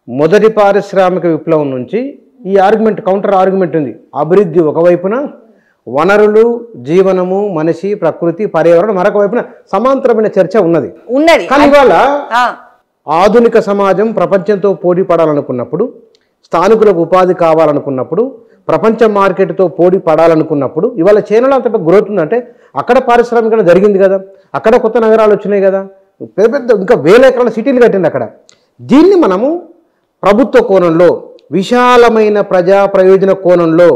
మొదటి పారిశ్రామిక విప్లవం నుంచి ఈ ఆర్గ్యుమెంట్, కౌంటర్ ఆర్గ్యుమెంట్ ఉంది. అభివృద్ధి ఒకవైపున, వనరులు, జీవనము, మనిషి, ప్రకృతి, పర్యావరణం మరొక వైపున సమాంతరమైన చర్చ ఉన్నది. కానీ ఇవాళ ఆధునిక సమాజం ప్రపంచంతో పోటీ పడాలనుకున్నప్పుడు, స్థానికులకు ఉపాధి కావాలనుకున్నప్పుడు, ప్రపంచ మార్కెట్తో పోటీ పడాలనుకున్నప్పుడు ఇవాళ చైనాలో అంత గ్రోత్ ఉందంటే అక్కడ పారిశ్రామికరణ జరిగింది కదా, అక్కడ కొత్త నగరాలు వచ్చినాయి కదా, పెద్ద పెద్ద ఇంకా వేల ఎకరాల సిటీలు కట్టింది అక్కడ. దీన్ని మనము ప్రభుత్వ కోణంలో, విశాలమైన ప్రజా ప్రయోజన కోణంలో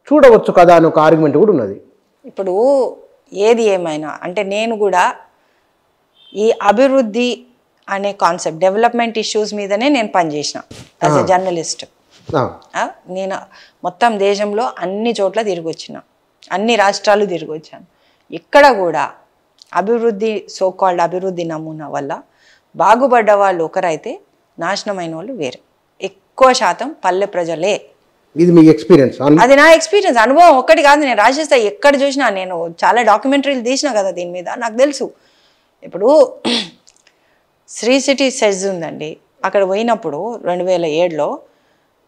చూడవచ్చు కదా అని ఒక ఆర్గ్యుమెంట్ కూడా ఉన్నది. ఇప్పుడు ఏది ఏమైనా అంటే నేను కూడా ఈ అభివృద్ధి అనే కాన్సెప్ట్, డెవలప్మెంట్ ఇష్యూస్ మీదనే నేను పనిచేసిన యాజ్ ఎ జర్నలిస్ట్. నేను మొత్తం దేశంలో అన్ని చోట్ల తిరిగి వచ్చిన, అన్ని రాష్ట్రాలు తిరిగి వచ్చాను. ఇక్కడ కూడా అభివృద్ధి, సోకాల్డ్ అభివృద్ధి నమూనా వల్ల బాగుపడ్డ వాళ్ళు ఒకరైతే నాశనమైన వాళ్ళు వేరే. ఎక్కువ శాతం పల్లె ప్రజలే. ఇది మీ ఎక్స్పీరియన్స్? అది నా ఎక్స్పీరియన్స్, అనుభవం ఒక్కటి కాదు. నేను రాసేస్తా, ఎక్కడ చూసినా. నేను చాలా డాక్యుమెంటరీలు తీసిన కదా దీని మీద, నాకు తెలుసు. ఇప్పుడు శ్రీ సిటీ సెజ్ ఉందండి, అక్కడ పోయినప్పుడు 2007లో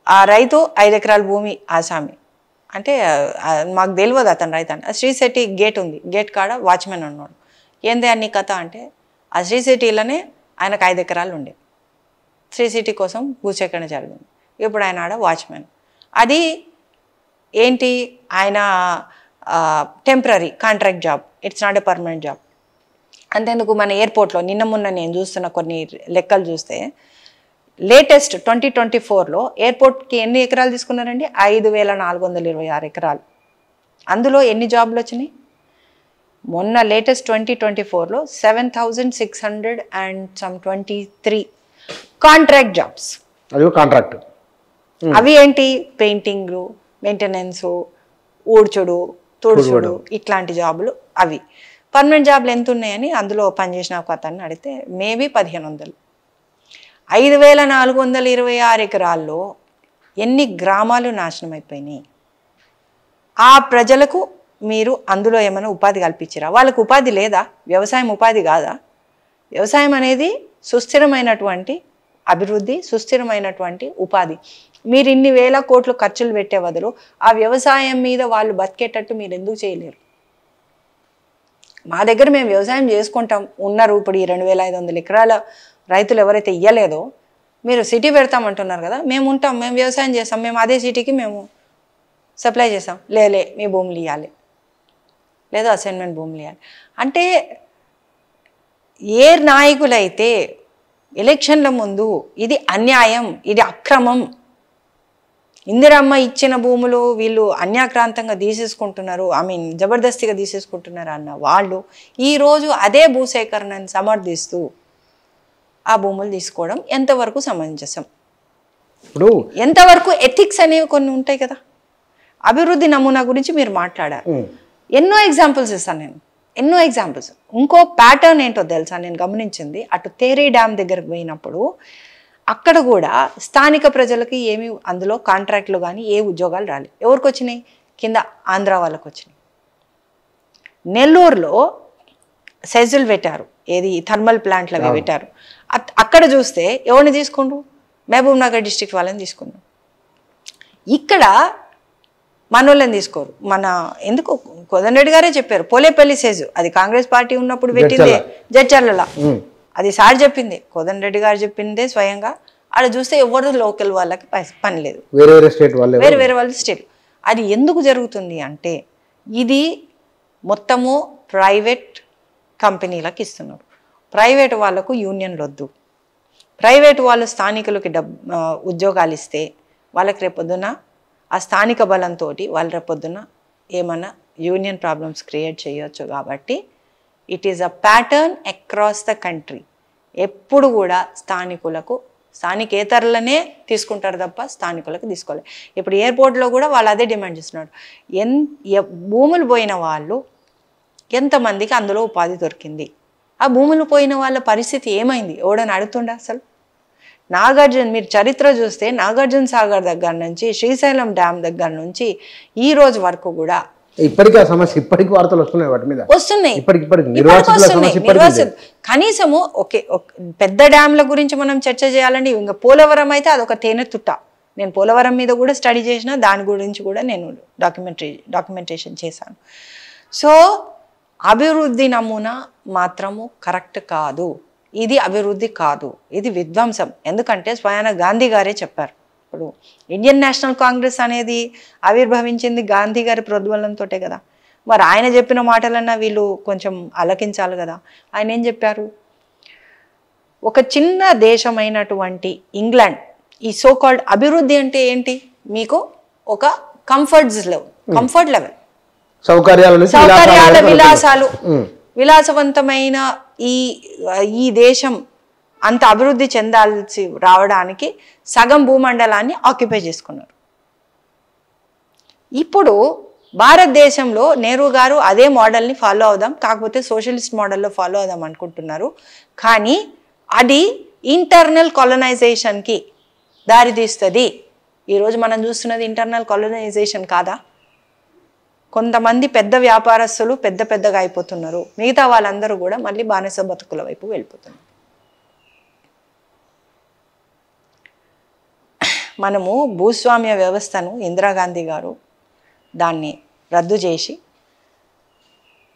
ఆ రైతు 5 ఎకరాల భూమి ఆసామి, అంటే మాకు తెలియదు అతను రైతు అని. శ్రీ సిటీ గేట్ ఉంది, గేట్ కాడ వాచ్మెన్ ఉన్నాడు. ఏంది అన్ని కథ అంటే ఆ శ్రీ సిటీలోనే ఆయనకు 5 ఎకరాలు ఉండే. శ్రీ సిటీ కోసం భూసేకరణ జరిగింది. ఇప్పుడు ఆయన ఆడ వాచ్మెన్. అది ఏంటి, ఆయన temporary contract job, it's not a permanent job. అంతేందుకు మన ఎయిర్పోర్ట్లో నిన్న మొన్న నేను చూస్తున్న కొన్ని లెక్కలు చూస్తే లేటెస్ట్ 2024లో ఎయిర్పోర్ట్కి ఎన్ని ఎకరాలు తీసుకున్నారండి? 5426 ఎకరాలు. అందులో ఎన్ని జాబ్లు వచ్చినాయి? మొన్న లేటెస్ట్ 2024లో 7623 కాంట్రాక్ట్ జాబ్స్. కాంట్రాక్ట్ అవి ఏంటి? పెయింటింగ్లు, మెయింటెనెన్స్, ఊడ్చుడు, తుడుచుడు, ఇట్లాంటి జాబులు. అవి పర్మనెంట్ జాబ్లు ఎంత ఉన్నాయని అందులో పనిచేసిన ఒక అతన్ని అడిగితే మేబీ 1500. 5426 ఎకరాల్లో ఎన్ని గ్రామాలు నాశనం అయిపోయినాయి? ఆ ప్రజలకు మీరు అందులో ఏమైనా ఉపాధి కల్పించారా? వాళ్ళకు ఉపాధి లేదా? వ్యవసాయం ఉపాధి కాదా? వ్యవసాయం అనేది సుస్థిరమైనటువంటి అభివృద్ధి, సుస్థిరమైనటువంటి ఉపాధి. మీరు ఇన్ని వేల కోట్లు ఖర్చులు పెట్టే బదులు ఆ వ్యవసాయం మీద వాళ్ళు బతికేటట్టు మీరు ఎందుకు చేయలేరు? మా దగ్గర మేము వ్యవసాయం చేసుకుంటాం ఉన్నారు. ఇప్పుడు ఈ 2500 ఎకరాల రైతులు ఎవరైతే ఇయ్యలేదో, మీరు సిటీ పెడతామంటున్నారు కదా, మేము ఉంటాం, మేము వ్యవసాయం చేస్తాం, మేము అదే సిటీకి మేము సప్లై చేస్తాం. లేలే మీ భూములు ఇవ్వాలి, లేదా అసైన్మెంట్ భూములు ఇవ్వాలి అంటే ఏ నాయకులైతే ఎలక్షన్ల ముందు ఇది అన్యాయం, ఇది అక్రమం, ఇందిరమ్మ ఇచ్చిన భూములు వీళ్ళు అన్యాక్రాంతంగా తీసేసుకుంటున్నారు, జబర్దస్తిగా తీసేసుకుంటున్నారు అన్న వాళ్ళు ఈరోజు అదే భూసేకరణను సమర్థిస్తూ ఆ భూములు తీసుకోవడం ఎంతవరకు సమంజసం? ఇప్పుడు ఎంతవరకు ఎథిక్స్ అనేవి కొన్ని ఉంటాయి కదా. అభివృద్ధి నమూనా గురించి మీరు మాట్లాడారు, ఎన్నో ఎగ్జాంపుల్స్ ఇస్తాను నేను, ఎన్నో ఎగ్జాంపుల్స్. ఇంకో ప్యాటర్న్ ఏంటో తెలుసా నేను గమనించింది, అటు తేరీ డ్యామ్ దగ్గరకు పోయినప్పుడు అక్కడ కూడా స్థానిక ప్రజలకి ఏమి అందులో కాంట్రాక్ట్లు కానీ ఏ ఉద్యోగాలు రాలేదు. ఎవరికి వచ్చినాయి? కింద ఆంధ్ర వాళ్ళకు వచ్చినాయి. నెల్లూరులో సెజులు పెట్టారు, ఏది థర్మల్ ప్లాంట్లు అవి పెట్టారు. అక్కడ చూస్తే ఎవరిని తీసుకుండ్రు? మహబూబ్ నగర్ డిస్ట్రిక్ట్ వాళ్ళని తీసుకున్నారు. ఇక్కడ మనోళ్ళని తీసుకోరు. మన ఎందుకు కోదండరెడ్డి గారే చెప్పారు, పోలేపల్లి సెజు అది కాంగ్రెస్ పార్టీ ఉన్నప్పుడు పెట్టిందే జడ్చర్లలో. అది సార్ చెప్పింది, కోదండరెడ్డి గారు చెప్పిందే స్వయంగా. ఆడ చూస్తే ఎవరు లోకల్ వాళ్ళకి పని లేదు, వేరే వేరే వాళ్ళ స్టేట్. అది ఎందుకు జరుగుతుంది అంటే ఇది మొత్తము ప్రైవేట్ కంపెనీలకు ఇస్తున్నారు. ప్రైవేట్ వాళ్ళకు యూనియన్లు వద్దు. ప్రైవేట్ వాళ్ళు స్థానికులకి ఉద్యోగాలు ఇస్తే వాళ్ళకి రేపొద్దున ఆ స్థానిక బలంతో వాళ్ళు రేపొద్దున ఏమన్నా యూనియన్ ప్రాబ్లమ్స్ క్రియేట్ చేయొచ్చు. కాబట్టి it is a pattern across the country. ఎప్పుడు కూడా స్థానికేతరులనే తీసుకుంటారు తప్ప స్థానికులకు తీసుకోలేదు. ఇప్పుడు ఎయిర్పోర్ట్లో కూడా వాళ్ళు అదే డిమాండ్ చేస్తున్నారు. భూములు పోయిన వాళ్ళు ఎంతమందికి అందులో ఉపాధి దొరికింది? ఆ భూములు పోయిన వాళ్ళ పరిస్థితి ఏమైంది? ఎవడని అడుగుతుండే అసలు? నాగార్జున మీరు చరిత్ర చూస్తే నాగార్జున సాగర్ దగ్గర నుంచి శ్రీశైలం డ్యామ్ దగ్గర నుంచి ఈ రోజు వరకు కూడా ఇప్పటికీ ఆ సమస్య, ఇప్పటికీ వార్తలు వస్తున్నాయి వాటి మీద, వస్తున్నాయి. ఇప్పటికి నిర్వాసితుల సమస్య ఇప్పటికీ. కనీసము పెద్ద డ్యామ్ల గురించి మనం చర్చ చేయాలండి. ఇంకా పోలవరం అయితే అదొక తేనె తుట్ట. నేను పోలవరం మీద కూడా స్టడీ చేసిన, దాని గురించి కూడా నేను డాక్యుమెంటేషన్ చేశాను. సో అభివృద్ధి నమూనా మాత్రము కరెక్ట్ కాదు. ఇది అభివృద్ధి కాదు, ఇది విధ్వంసం. ఎందుకంటే స్వయాన గాంధీ గారే చెప్పారు. ఇప్పుడు ఇండియన్ నేషనల్ కాంగ్రెస్ అనేది ఆవిర్భవించింది గాంధీ గారి ప్రోద్బలంతో కదా. మరి ఆయన చెప్పిన మాటలన్నా వీళ్ళు కొంచెం ఆలకించాలి కదా. ఆయన ఏం చెప్పారు? ఒక చిన్న దేశమైనటువంటి ఇంగ్లాండ్ ఈ సో కాల్డ్ అభివృద్ధి అంటే ఏంటి? మీకు ఒక కంఫర్ట్ లెవెల్, సౌకర్యాల విలాసాలు, విలాసవంతమైన ఈ దేశం అంత అభివృద్ధి చెందాల్సి రావడానికి సగం భూమండలాన్ని ఆక్యుపై చేసుకున్నారు. ఇప్పుడు భారతదేశంలో నెహ్రూ గారు అదే మోడల్ని ఫాలో అవుదాం, కాకపోతే సోషలిస్ట్ మోడల్లో ఫాలో అవుదాం అనుకుంటున్నారు. కానీ అది ఇంటర్నల్ కాలనైజేషన్కి దారితీస్తుంది. ఈరోజు మనం చూస్తున్నది ఇంటర్నల్ కాలనైజేషన్ కాదా? కొంతమంది పెద్ద వ్యాపారస్తులు పెద్దగా అయిపోతున్నారు, మిగతా వాళ్ళందరూ కూడా మళ్ళీ బానిస బతుకుల వైపు వెళ్ళిపోతున్నారు. మనము భూస్వామ్య వ్యవస్థను ఇందిరాగాంధీ గారు దాన్ని రద్దు చేసి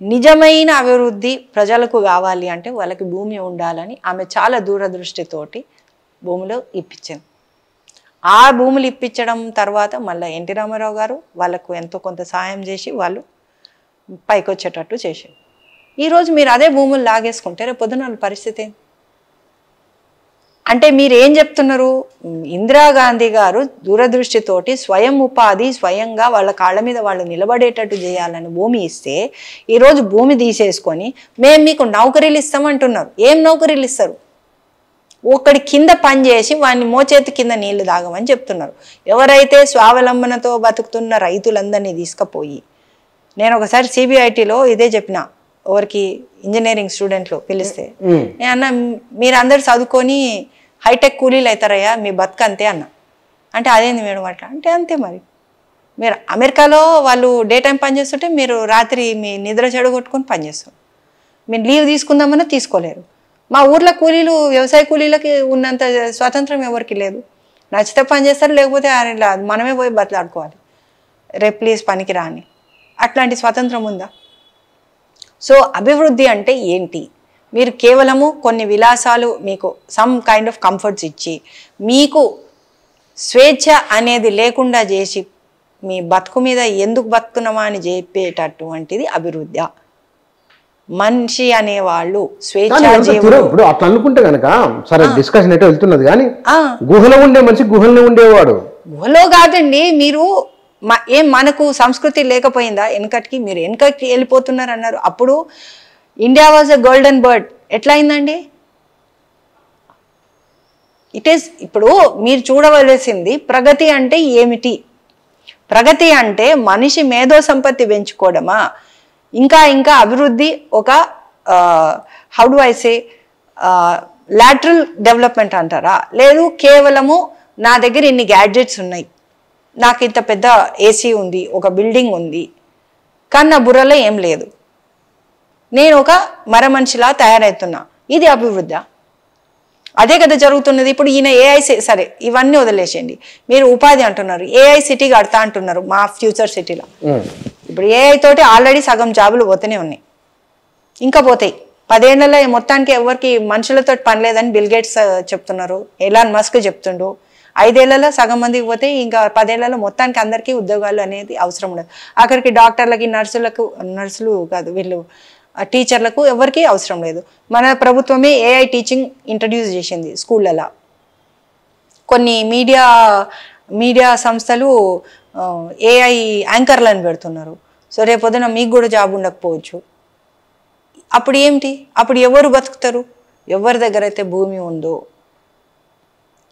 నిజమైన అభివృద్ధి ప్రజలకు కావాలి అంటే వాళ్ళకి భూమి ఉండాలని ఆమె చాలా దూరదృష్టితోటి భూములు ఇప్పించింది. ఆ భూములు ఇప్పించడం తర్వాత మళ్ళీ ఎన్టీ రామారావు గారు వాళ్ళకు ఎంతో కొంత సాయం చేసి వాళ్ళు పైకి వచ్చేటట్టు చేశారు. ఈరోజు మీరు అదే భూములు లాగేసుకుంటే రేపు పొద్దున పరిస్థితి ఏంటి? అంటే మీరు ఏం చెప్తున్నారు? ఇందిరాగాంధీ గారు దూరదృష్టితోటి స్వయం ఉపాధి, స్వయంగా వాళ్ళ కాళ్ళ మీద వాళ్ళు నిలబడేటట్టు చేయాలని భూమి ఇస్తే, ఈరోజు భూమి తీసేసుకొని మేము మీకు నౌకరీలు ఇస్తామంటున్నారు. ఏం నౌకరీలు ఇస్తారు? ఒకడి కింద పని చేసి వాడిని మోచేతి కింద నీళ్లు తాగమని చెప్తున్నారు. ఎవరైతే స్వావలంబనతో బతుకుతున్న రైతులందరినీ తీసుకుపోయి, నేను ఒకసారి సిబిఐటిలో ఇదే చెప్పిన, ఎవరికి ఇంజనీరింగ్ స్టూడెంట్లు పిలిస్తే, నేను అన్న మీరందరూ చదువుకొని హైటెక్ కూలీలు అవుతారయ్యా, మీ బతుకంతే అన్న. అంటే అదేంది మేడం అట్లా అంటే, అంతే మరి. మీరు అమెరికాలో వాళ్ళు డే టైం పని చేస్తుంటే మీరు రాత్రి మీ నిద్ర చెడగొట్టుకొని పని చేస్తారు. మీరు లీవ్ తీసుకుందామన్నా తీసుకోలేరు. మా ఊర్లో కూలీలు, వ్యవసాయ కూలీలకి ఉన్నంత స్వాతంత్రం ఎవరికి లేదు. నచ్చితే పని చేస్తారు, లేకపోతే మనమే పోయి బతలాడుకోవాలి, రేపు ప్లీజ్ పనికి రాని. అట్లాంటి స్వాతంత్రం ఉందా? సో అభివృద్ధి అంటే ఏంటి? మీరు కేవలము కొన్ని విలాసాలు, మీకు సమ్ కైండ్ ఆఫ్ కంఫర్ట్స్ ఇచ్చి మీకు స్వేచ్ఛ అనేది లేకుండా చేసి మీ బతుకు మీద ఎందుకు బతుకున్నామా అని చెప్పేటటువంటిది అభివృద్ధి. మనిషి అనేవాళ్ళు స్వేచ్ఛ ఇప్పుడు అట్లా అనుకుంటే కనుక సరే డిస్కషన్ అయితే వెళ్తున్నది, కానీ గుహలో ఉండే మనిషి గుహలో ఉండేవాడు. గుహలో కాదండి, మీరు మనకు సంస్కృతి లేకపోయిందా? వెనకటికి మీరు వెనకటికి వెళ్ళిపోతున్నారు అన్నారు. అప్పుడు India was a golden bird. ఎట్లా అయిందండి? ఇప్పుడు మీరు చూడవలసింది ప్రగతి అంటే ఏమిటి? ప్రగతి అంటే మనిషి మేధో సంపత్తి పెంచుకోవడమా? ఇంకా అభివృద్ధి ఒక how do I say lateral development అంటారా? లేదు కేవలము నా దగ్గర ఇన్ని గ్యాడ్జెట్స్ ఉన్నాయి, నాకు ఇంత పెద్ద ఏసీ ఉంది, ఒక బిల్డింగ్ ఉంది, కానీ నా బుర్రలో ఏం లేదు, నేను ఒక మరమనిషిలా తయారవుతున్నా, ఇది అభివృద్ధి? అదే కదా జరుగుతున్నది. ఇప్పుడు ఈయన ఏఐ, సరే ఇవన్నీ వదిలేసేయండి, మీరు ఉపాధి అంటున్నారు, ఏఐ సిటీ కడతా అంటున్నారు మా ఫ్యూచర్ సిటీలో. ఇప్పుడు ఏఐ తోటి ఆల్రెడీ సగం జాబులు పోతూనే ఉన్నాయి, ఇంకా పోతాయి. 10 ఏళ్లలో మొత్తానికి ఎవరికి మనుషులతో పని లేదని బిల్ గేట్స్ చెప్తున్నారు, ఎలాన్ మస్క్ చెప్తుండు. 5 ఏళ్లలో సగం మందికి పోతే ఇంకా 10 ఏళ్లలో మొత్తానికి అందరికీ ఉద్యోగాలు అనేది అవసరం ఉండదు. అక్కడికి డాక్టర్లకి, నర్సులు కాదు వీళ్ళు టీచర్లకు ఎవరికి అవసరం లేదు. మన ప్రభుత్వమే ఏఐ టీచింగ్ ఇంట్రడ్యూస్ చేసింది స్కూళ్ళలో. కొన్ని మీడియా సంస్థలు ఏఐ యాంకర్లను పెడుతున్నారు. సో రేపొద్దున మీకు కూడా జాబ్ ఉండకపోవచ్చు. అప్పుడు ఏమిటి? అప్పుడు ఎవరు బతుకుతారు? ఎవరి దగ్గర అయితే భూమి ఉందో,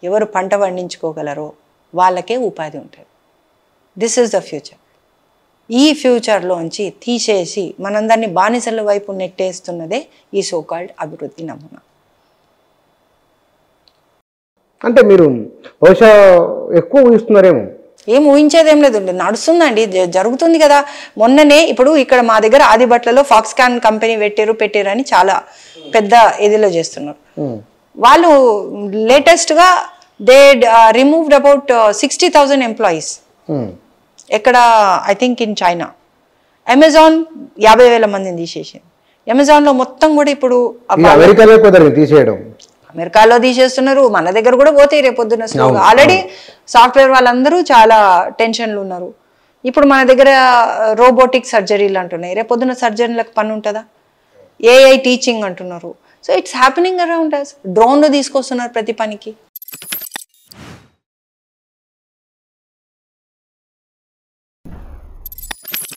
ఎవరు పంట పండించుకోగలరో వాళ్ళకే ఉపాధి ఉంటుంది. This is the future. ఈ ఫ్యూచర్లోంచి తీసేసి మనందరినీ బానిసల వైపు నెట్టేస్తున్నదే ఈ సోకాల్డ్ అభివృద్ధి నమూనా. అంటే మీరు బహుశా ఎక్కువ ఊహిస్తున్నారేమో. ఏం ఊహించేదేం లేదు, నడుస్తుందండి, జరుగుతుంది కదా. మొన్ననే ఇప్పుడు ఇక్కడ మా దగ్గర ఆదిబట్లలో ఫాక్స్కాన్ కంపెనీ పెట్టారు అని చాలా పెద్ద ఇదిలో చేస్తున్నారు. వాళ్ళు లేటెస్ట్గా దే రిమూవ్డ్ అబౌట్ 60,000 ఎంప్లాయీస్. ఎక్కడ? I think in China. Amazon 50,000 మందిని తీసేసింది. అమెజాన్లో మొత్తం కూడా ఇప్పుడు అమెరికాలో తీసేస్తున్నారు, మన దగ్గర కూడా పోతాయి రేపొద్దున స్లోగా. ఆల్రెడీ సాఫ్ట్వేర్ వాళ్ళందరూ చాలా టెన్షన్లు ఉన్నారు. ఇప్పుడు మన దగ్గర రోబోటిక్ సర్జరీలు అంటున్నాయి, రేపొద్దున సర్జరీలకు పని ఉంటుందా? ఏఐ టీచింగ్ అంటున్నారు. So it's happening around us. డ్రోన్లు తీసుకొస్తున్నారు ప్రతి పనికి.